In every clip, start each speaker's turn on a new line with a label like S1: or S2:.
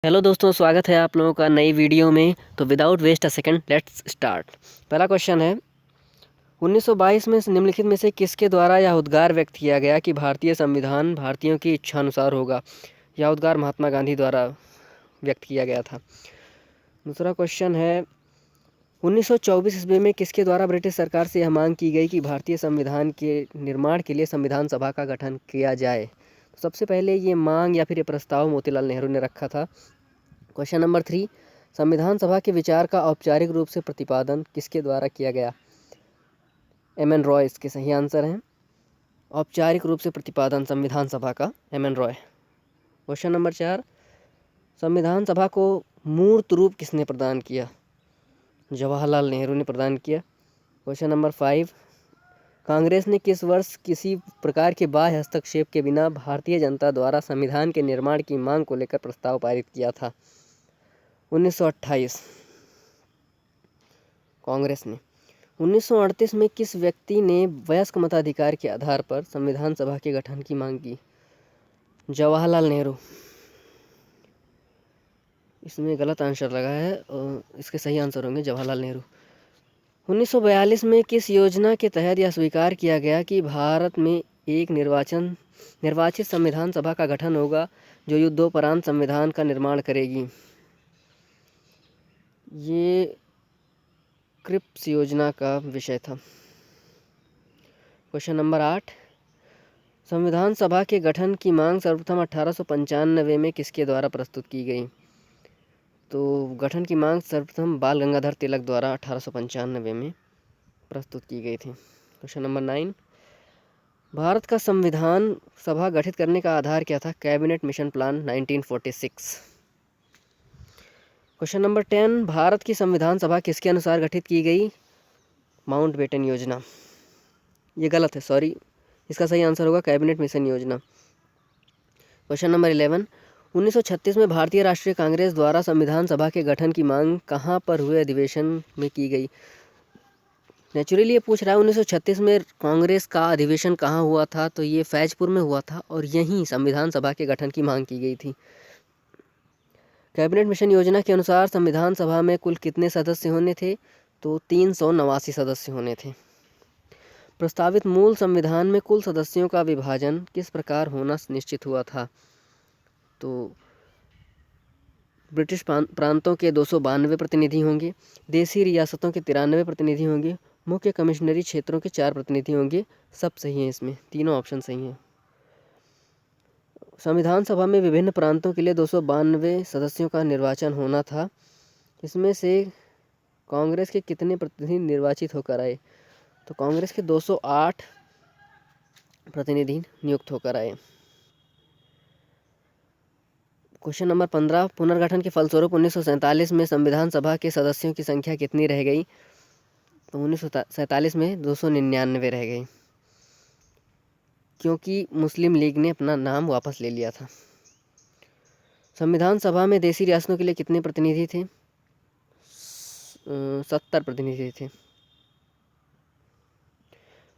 S1: Hello दोस्तों, स्वागत है आप लोगों का नई वीडियो में। तो without waste a second let's start. पहला क्वेश्चन है, 1922 में निम्नलिखित में से किसके द्वारा यह उद्गार व्यक्त किया गया कि भारतीय संविधान भारतीयों की इच्छानुसार होगा। यह उद्गार महात्मा गांधी द्वारा व्यक्त किया गया था। दूसरा क्वेश्चन है, 1924 ईस्वी में किसके द्वारा ब्रिटिश सरकार से यह मांग की गई कि भारतीय संविधान के निर्माण के लिए संविधान सभा का गठन किया जाए। तो सबसे पहले ये मांग या फिर ये प्रस्ताव मोतीलाल नेहरू ने रखा था। क्वेश्चन नंबर 3, संविधान सभा के विचार का औपचारिक रूप से प्रतिपादन किसके द्वारा किया गया। एम एन रॉय इसके सही आंसर हैं। औपचारिक रूप से प्रतिपादन संविधान सभा का M N Roy. Question number 4, संविधान सभा को मूर्त रूप किसने प्रदान किया। जवाहरलाल नेहरू ने प्रदान किया। क्वेश्चन नंबर 5, कांग्रेस ने किस वर्ष किसी प्रकार के बाह्य हस्तक्षेप के बिना भारतीय जनता द्वारा संविधान के निर्माण की मांग को लेकर प्रस्ताव पारित किया था। 1928 कांग्रेस ने। 1938 में किस व्यक्ति ने वयस्क मताधिकार के आधार पर संविधान सभा के गठन की मांग की। जवाहरलाल नेहरू। इसमें गलत आंसर लगा है और इसके सही आंसर होंगे जवाहरलाल नेहरू। 1942 में किस योजना के तहत यह स्वीकार किया गया कि भारत में एक निर्वाचित संविधान सभा का गठन होगा जो युद्धोपरांत संविधान का निर्माण करेगी। ये क्रिप्स योजना का विषय था। क्वेश्चन नंबर 8, संविधान सभा के गठन की मांग सर्वप्रथम 1895 में किसके द्वारा प्रस्तुत की गई। तो गठन की मांग सर्वप्रथम बाल गंगाधर तिलक द्वारा 1895 में प्रस्तुत की गई थी। क्वेश्चन नंबर 9, भारत का संविधान सभा गठित करने का आधार क्या था। Cabinet mission plan 1946। Question number 10, Bharat की संविधान सभा किसके अनुसार गठित की गई। माउंटबेटन योजना। ये गलत है, सॉरी, इसका सही आंसर होगा कैबिनेट मिशन योजना। क्वेश्चन नंबर 11, 1936 में भारतीय राष्ट्रीय कांग्रेस द्वारा संविधान सभा के गठन की मांग कहाँ पर हुए अधिवेशन में की गई। नेचुरली ये पूछ रहा है 1936 में कांग्रेस का अधिवेशन कहाँ हुआ था, तो ये फैजपुर में हुआ था और यहीं संविधान सभा के गठन की मांग की गई थी। कैबिनेट मिशन योजना के अनुसार संविधान सभा में कुल कितने सदस्य होने थे, तो 389 सदस्य होने थे। प्रस्तावित मूल संविधान में कुल सदस्यों का विभाजन किस प्रकार होना निश्चित हुआ था। तो ब्रिटिश प्रांतों के 292 प्रतिनिधि होंगे, देसी रियासतों के 93 प्रतिनिधि होंगे, मुख्य कमिश्नरी क्षेत्रों के 4 प्रतिनिधि होंगे। सब सही हैं, इसमें तीनों ऑप्शन सही हैं। संविधान सभा में विभिन्न प्रांतों के लिए 292 सदस्यों का निर्वाचन होना था। इसमें से कांग्रेस के कितने प्रतिनिधि निर्वाचित होकर आए। तो कांग्रेस के 208 प्रतिनिधि नियुक्त होकर आए। क्वेश्चन नंबर 15, पुनर्गठन के फलस्वरूप 1947 में संविधान सभा के सदस्यों की संख्या कितनी रह गई। तो 1947 में 299 रह गई, क्योंकि मुस्लिम लीग ने अपना नाम वापस ले लिया था। संविधान सभा में देसी रियासतों के लिए कितने प्रतिनिधि थे। 70 प्रतिनिधि थे।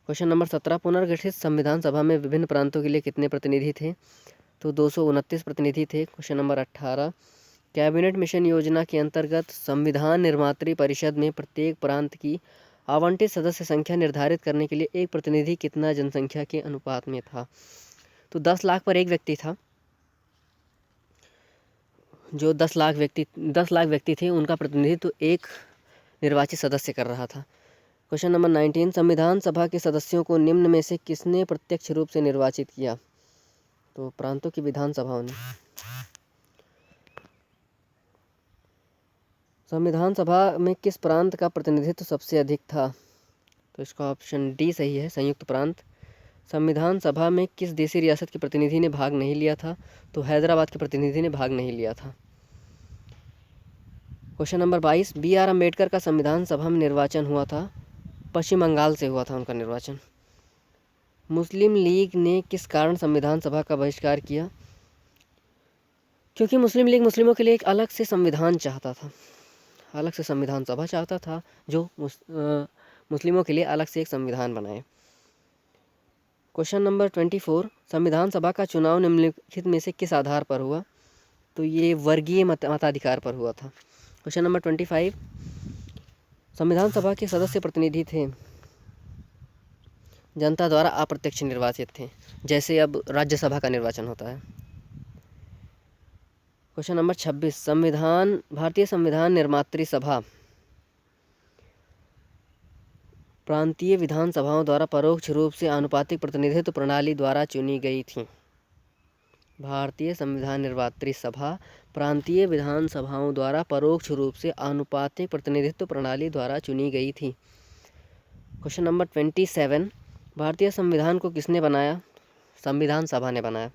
S1: क्वेश्चन नंबर 17, पुनर्गठित संविधान सभा में विभिन्न प्रांतों के लिए कितने प्रतिनिधि थे। तो 229 प्रतिनिधि थे। क्वेश्चन नंबर 18, कैबिनेट मिशन योजना के अंतर्गत संविधान निर्मात्री परिषद में प्रत्येक प्रांत की आवंटित सदस्य संख्या निर्धारित करने के लिए एक प्रतिनिधि कितना जनसंख्या के अनुपात में था। तो 10 लाख पर एक व्यक्ति था। जो 10 लाख व्यक्ति थे उनका प्रतिनिधित्व एक निर्वाचित सदस्य कर रहा था। क्वेश्चन नंबर 19, संविधान सभा के सदस्यों को निम्न में से किसने प्रत्यक्ष रूप से निर्वाचित किया। तो प्रांतों की विधानसभाओं ने। संविधान सभा में किस प्रांत का प्रतिनिधित्व सबसे अधिक था। तो इसका ऑप्शन डी सही है, संयुक्त प्रांत। संविधान सभा में किस देसी रियासत के प्रतिनिधि ने भाग नहीं लिया था। तो हैदराबाद के प्रतिनिधि ने भाग नहीं लिया था। Question number 22, B R Ambedkar का संविधान सभा में निर्वाचन हुआ था। पश्चिम बंगाल से हुआ था उनका निर्वाचन। मुस्लिम लीग ने किस कारण संविधान सभा का बहिष्कार किया। क्योंकि मुस्लिम लीग मुस्लिमों के लिए एक अलग से संविधान चाहता था, अलग से संविधान सभा चाहता था जो मुस्लिमों के लिए अलग से एक संविधान बनाए। क्वेश्चन नंबर 24, संविधान सभा का चुनाव निम्नलिखित में से किस आधार पर हुआ। तो ये वर्गीय मताधिकार पर हुआ था। क्वेश्चन नंबर 25, संविधान सभा के सदस्य प्रतिनिधि थे जनता द्वारा अप्रत्यक्ष निर्वाचित थे, जैसे अब राज्यसभा का निर्वाचन होता है। क्वेश्चन नंबर 26, भारतीय संविधान निर्मात्री सभा प्रांतीय विधानसभाओं द्वारा परोक्ष रूप से आनुपातिक प्रतिनिधित्व प्रणाली द्वारा चुनी गई थी। भारतीय संविधान निर्मात्री सभा प्रांतीय विधानसभाओं द्वारा परोक्ष रूप से आनुपातिक प्रतिनिधित्व प्रणाली द्वारा चुनी गई थी। क्वेश्चन नंबर 27, भारतीय संविधान को किसने बनाया? संविधान सभा ने बनाया।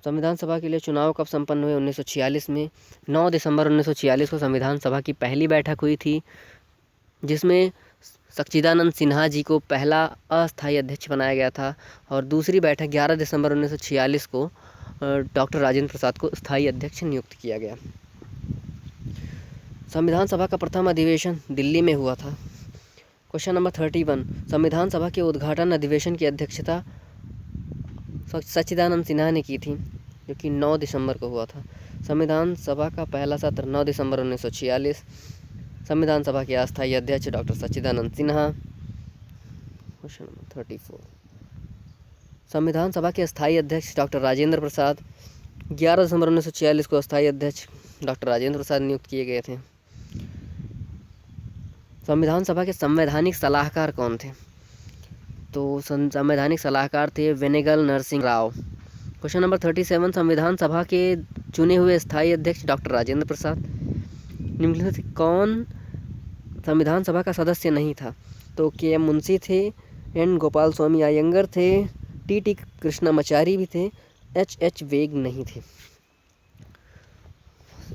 S1: संविधान सभा के लिए चुनाव कब संपन्न हुए? 1946 में। 9 दिसंबर 1946 को संविधान सभा की पहली बैठक हुई थी, जिसमें सच्चिदानंद सिन्हा जी को पहला अस्थायी अध्यक्ष बनाया गया था, और दूसरी बैठक 11 दिसंबर 1946 को डॉक्टर राजेंद्र प्रसाद को स्थायी अध्यक्ष नियुक्त किया गया। संविधान सभा का प्रथम अधिवेशन दिल्ली में हुआ था। क्वेश्चन नंबर 31, संविधान सभा के उद्घाटन अधिवेशन की अध्यक्षता सच्चिदानंद सिन्हा ने की थी, जो कि 9 दिसंबर को हुआ था। संविधान सभा का पहला सत्र 9 दिसंबर 1946। संविधान सभा के अस्थायी अध्यक्ष डॉक्टर सच्चिदानंद सिन्हा। क्वेश्चन नंबर 34, संविधान सभा के अस्थायी अध्यक्ष डॉक्टर राजेंद्र प्रसाद। 11 दिसंबर 1946 को अस्थायी अध्यक्ष डॉक्टर राजेंद्र प्रसाद नियुक्त किए गए थे। संविधान सभा के संवैधानिक सलाहकार कौन थे? तो संवैधानिक सलाहकार थे वेनेगल नरसिंह राव। क्वेश्चन नंबर 37, संविधान सभा के चुने हुए स्थायी अध्यक्ष डॉक्टर राजेंद्र प्रसाद। निम्नलिखित में कौन संविधान सभा का सदस्य नहीं था? तो के.एम. मुंशी थे, एन. गोपाल स्वामी अयंगर थे, टी. कृष्णमाचारी भी थे, एच. बेग नहीं थे।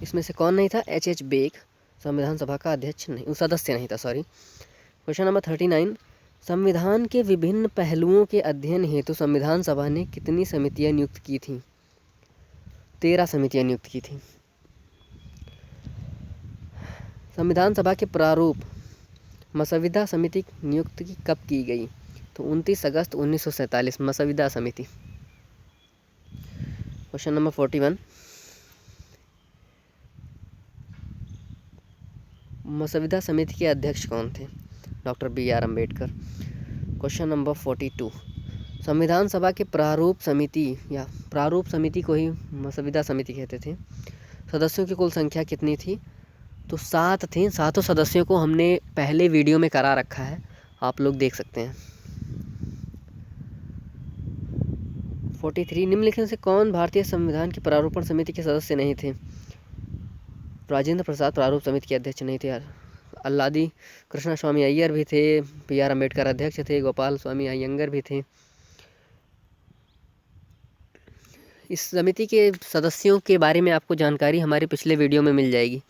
S1: इसमें से कौन नहीं था? एच. बेग संविधान सभा का अध्यक्ष नहीं, सदस्य नहीं था, सॉरी। क्वेश्चन नंबर 39, संविधान के विभिन्न पहलुओं के अध्ययन हेतु संविधान सभा ने कितनी समितियां नियुक्त की थीं? 13 समितियां नियुक्त की थीं। संविधान सभा के प्रारूप मसविदा समिति नियुक्त कब की गई? तो 29 अगस्त 1947 मसविदा समिति। क्वेश्चन नंबर 41, मसविदा समिति के अध्यक्ष कौन थे? Doctor B.R. Ambedkar. Question number 42, संविधान सभा के प्रारूप समिति या प्रारूप समिति को ही मसविदा समिति कहते थे। सदस्यों की कुल संख्या कितनी थी? तो 7 थे। 7 सदस्यों को हमने पहले वीडियो में करा रखा है, आप लोग देख सकते हैं। 43, निम्नलिखित से कौन भारतीय संविधान की प्रारूपण समिति के सदस्य नहीं थे? राजेंद्र प्रसाद प्रारूप समिति के अध्यक्ष नहीं थे। अल्लादी कृष्ण स्वामी अय्यर भी थे, B.R. अम्बेडकर अध्यक्ष थे, गोपाल स्वामी अयंगर भी थे। इस समिति के सदस्यों के बारे में आपको जानकारी हमारे पिछले वीडियो में मिल जाएगी।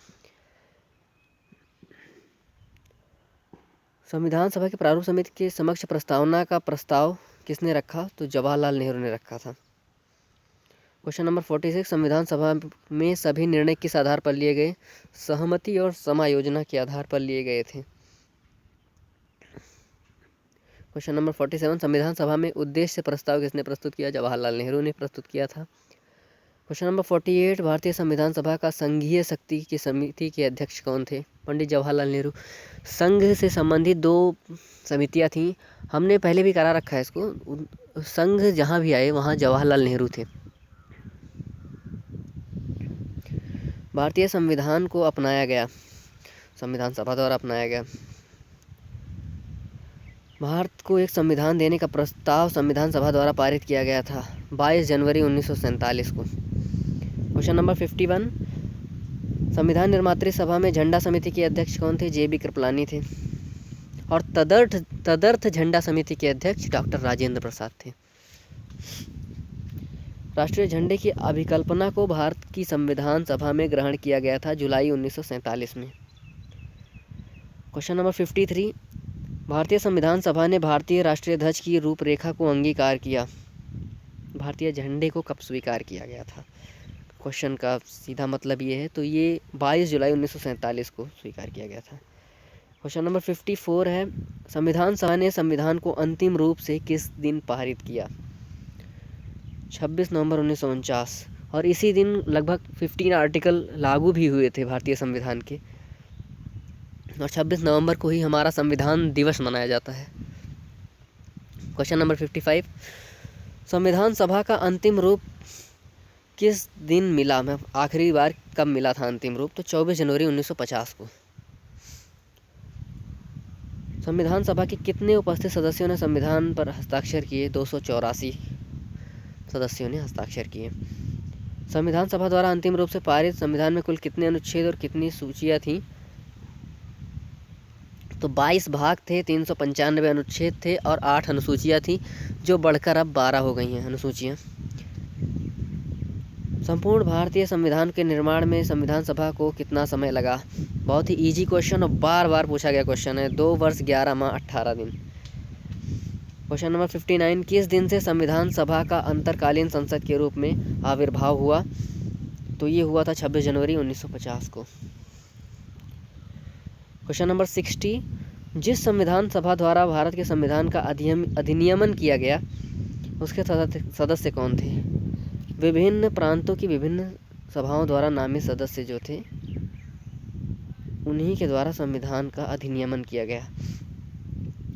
S1: संविधान सभा के प्रारूप समिति के समक्ष प्रस्तावना का प्रस्ताव किसने रखा? तो जवाहरलाल नेहरू ने रखा था। क्वेश्चन नंबर 46, संविधान सभा में सभी निर्णय किस आधार पर लिए गए? सहमति और समायोजना के आधार पर लिए गए थे। क्वेश्चन नंबर 47, संविधान सभा में उद्देश्य प्रस्ताव किसने प्रस्तुत किया? जवाहरलाल नेहरू ने प्रस्तुत किया था। क्वेश्चन नंबर 48, भारतीय संविधान सभा का संघीय शक्ति की समिति के अध्यक्ष कौन थे? पंडित जवाहरलाल नेहरू। संघ से संबंधित 2 समितियां थीं, हमने पहले भी करा रखा है इसको। संघ जहां भी आए वहां जवाहरलाल नेहरू थे। भारतीय संविधान को अपनाया गया, संविधान सभा द्वारा अपनाया गया। भारत को एक संविधान देने का प्रस्ताव संविधान सभा द्वारा पारित किया गया था 22 जनवरी 1947 को। क्वेश्चन नंबर 51, संविधान निर्मात्री सभा में झंडा समिति के अध्यक्ष कौन थे? J.B. कृपलानी थे। और तदर्थ झंडा समिति के अध्यक्ष डॉक्टर राजेंद्र प्रसाद थे। राष्ट्रीय झंडे की अभिकल्पना को भारत की संविधान सभा में ग्रहण किया गया था जुलाई 1947 में। क्वेश्चन नंबर 53, भारतीय संविधान सभा ने भारतीय राष्ट्रीय ध्वज की रूपरेखा को अंगीकार किया। भारतीय झंडे को कब स्वीकार किया गया था? क्वेश्चन का सीधा मतलब ये है, तो ये 22 जुलाई 1947 को स्वीकार किया गया था। क्वेश्चन नंबर 54 है, संविधान सभा ने संविधान को अंतिम रूप से किस दिन पारित किया? 26 नवंबर 1949। और इसी दिन लगभग 15 आर्टिकल लागू भी हुए थे भारतीय संविधान के। और 26 नवंबर को ही हमारा संविधान दिवस मनाया जाता है। क्वेश्चन नंबर 55, संविधान सभा का अंतिम रूप किस दिन मिला? मैं आखिरी बार कब मिला था अंतिम रूप? तो 24 जनवरी 1950 को। संविधान सभा के कितने उपस्थित सदस्यों ने संविधान पर हस्ताक्षर किए? 284 सदस्यों ने हस्ताक्षर किए। संविधान सभा द्वारा अंतिम रूप से पारित संविधान में कुल कितने अनुच्छेद और कितनी सूचियाँ थीं? तो 22 भाग थे, 395 अनुच्छेद थे और 8 अनुसूचियाँ थीं, जो बढ़कर अब 12 हो गई हैं अनुसूचियाँ। संपूर्ण भारतीय संविधान के निर्माण में संविधान सभा को कितना समय लगा? बहुत ही इजी क्वेश्चन और बार बार पूछा गया क्वेश्चन है। 2 वर्ष 11 माह 18 दिन। क्वेश्चन नंबर 59, किस दिन से संविधान सभा का अंतरकालीन संसद के रूप में आविर्भाव हुआ? तो ये हुआ था 26 जनवरी 1950 को। क्वेश्चन नंबर 60, जिस संविधान सभा द्वारा भारत के संविधान का अधिनियमन किया गया उसके सदस्य कौन थे? विभिन्न प्रांतों की विभिन्न सभाओं द्वारा नामित सदस्य जो थे उन्हीं के द्वारा संविधान का अधिनियमन किया गया।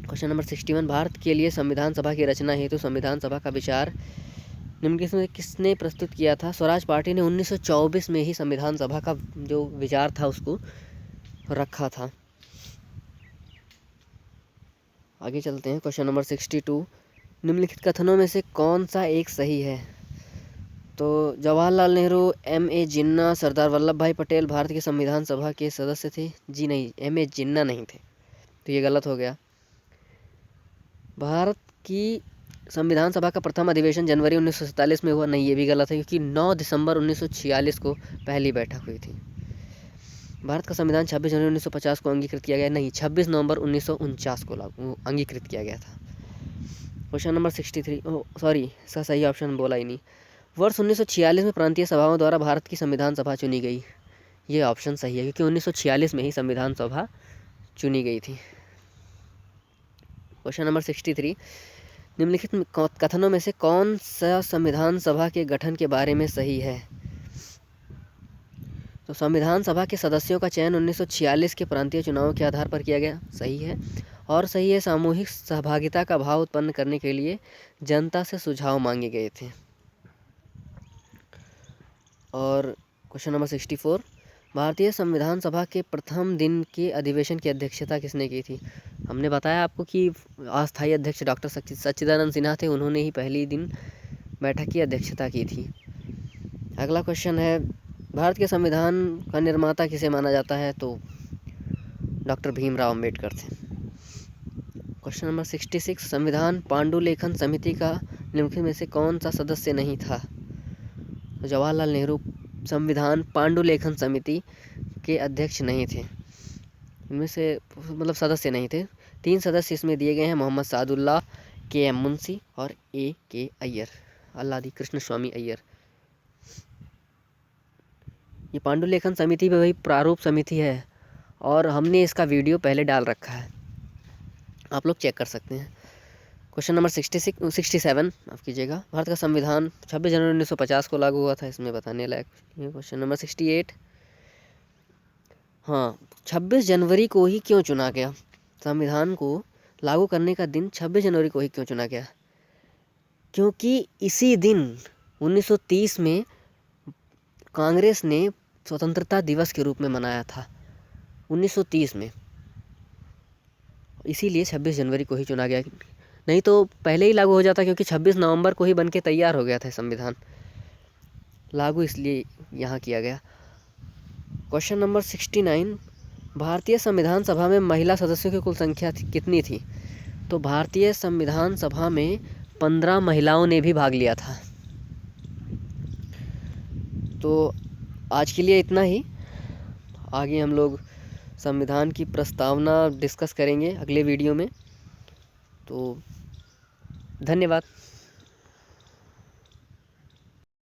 S1: क्वेश्चन नंबर 61, भारत के लिए संविधान सभा की रचना हेतु संविधान सभा का विचार निम्नलिखित में किसने प्रस्तुत किया था? स्वराज पार्टी ने 1924 में ही संविधान सभा का जो विचार था उसको रखा था। आगे चलते हैं। क्वेश्चन नंबर 62, निम्नलिखित कथनों में से कौन सा एक सही है? तो जवाहरलाल नेहरू, M.A. जिन्ना, सरदार वल्लभ भाई पटेल भारत की संविधान सभा के सदस्य थे? जी नहीं, M.A. जिन्ना नहीं थे, तो ये गलत हो गया। भारत की संविधान सभा का प्रथम अधिवेशन जनवरी 1947 में हुआ? नहीं, ये भी गलत है, क्योंकि 9 दिसंबर 1946 को पहली बैठक हुई थी। भारत का संविधान 26 जनवरी 1950 को अंगीकृत किया गया? नहीं, 26 नवंबर 1949 को अंगीकृत किया गया था। क्वेश्चन नंबर 63, सॉरी, इसका सही ऑप्शन बोला ही नहीं। वर्ष 1946 में प्रांतीय सभाओं द्वारा भारत की संविधान सभा चुनी गई? ये ऑप्शन सही है, क्योंकि 1946 में ही संविधान सभा चुनी गई थी। क्वेश्चन नंबर 63, निम्नलिखित कथनों में से कौन सा संविधान सभा के गठन के बारे में सही है? तो संविधान सभा के सदस्यों का चयन 1946 के प्रांतीय चुनावों के आधार पर किया गया? सही है। और सही है, सामूहिक सहभागिता का भाव उत्पन्न करने के लिए जनता से सुझाव मांगे गए थे। और क्वेश्चन नंबर 64, भारतीय संविधान सभा के प्रथम दिन के अधिवेशन की अध्यक्षता किसने की थी? हमने बताया आपको कि अस्थायी अध्यक्ष डॉक्टर सच्चिदानंद सिन्हा थे, उन्होंने ही पहली दिन बैठक की अध्यक्षता की थी। अगला क्वेश्चन है, भारत के संविधान का निर्माता किसे माना जाता है? तो डॉक्टर भीमराव अम्बेडकर थे। क्वेश्चन नंबर 66, संविधान पांडुलेखन समिति का निम्नलिखित में से कौन सा सदस्य नहीं था? तो जवाहरलाल नेहरू संविधान पांडुलेखन समिति के अध्यक्ष नहीं थे, इनमें से मतलब सदस्य नहीं थे। 3 सदस्य इसमें दिए गए हैं, मोहम्मद सादुल्लाह, K.M. मुंशी और A.K. अय्यर, अल्लादी कृष्ण स्वामी अय्यर। ये पांडुलेखन समिति भी वही प्रारूप समिति है और हमने इसका वीडियो पहले डाल रखा है, आप लोग चेक कर सकते हैं। क्वेश्चन नंबर 67 माफ़ कीजिएगा, भारत का संविधान 26 जनवरी 1950 को लागू हुआ था, इसमें बताने लायक। क्वेश्चन नंबर 68, हाँ, 26 जनवरी को ही क्यों चुना गया? संविधान को लागू करने का दिन 26 जनवरी को ही क्यों चुना गया? क्योंकि इसी दिन 1930 में कांग्रेस ने स्वतंत्रता दिवस के रूप में मनाया था, 1930 में, इसीलिए 26 जनवरी को ही चुना गया। नहीं तो पहले ही लागू हो जाता, क्योंकि 26 नवंबर को ही बन के तैयार हो गया था संविधान। लागू इसलिए यहाँ किया गया। क्वेश्चन नंबर 69, भारतीय संविधान सभा में महिला सदस्यों की कुल संख्या कितनी थी? तो भारतीय संविधान सभा में 15 महिलाओं ने भी भाग लिया था। तो आज के लिए इतना ही। आगे हम लोग संविधान की प्रस्तावना डिस्कस करेंगे अगले वीडियो में। तो धन्यवाद।